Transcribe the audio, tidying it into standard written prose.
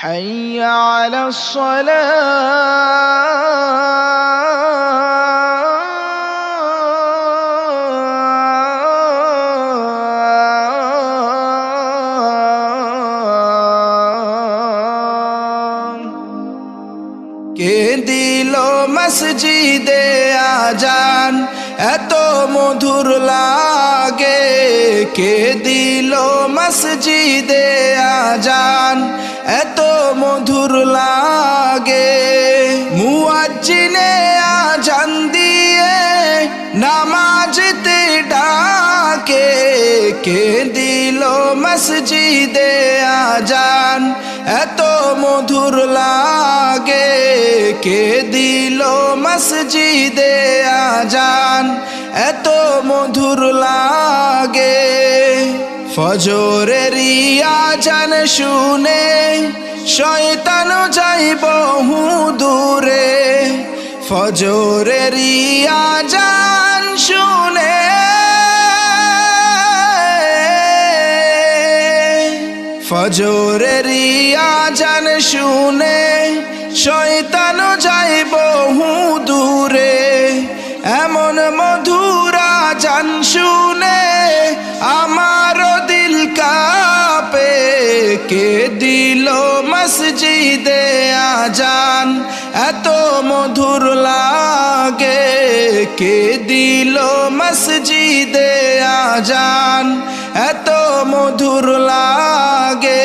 حي على الصلاة কে দিল মসজিদে আজান এত মধুর লাগে কে দিল মসজিদে আজান এত মধুর লাগে মুয়াজ্জিনে আজান দিয়ে নামাজতে ডাকে কে দিল মসজিদে আজান এত মধুর লাগে কে দিল মসজিদে আজান এত মধুর লাগে ফজরের আজান শুনে শয়তান যায় বহু দূরে ফজরের আজান শুনে ফজরের আজান শুনে শয়তান যায় বহু দূরে এমন মধুর আজান শুনে আমার দিল কাঁপে কে দিল মসজিদে আজান এত মধুর লাগে কে দিল মসজিদে আজান এত মধুর লাগে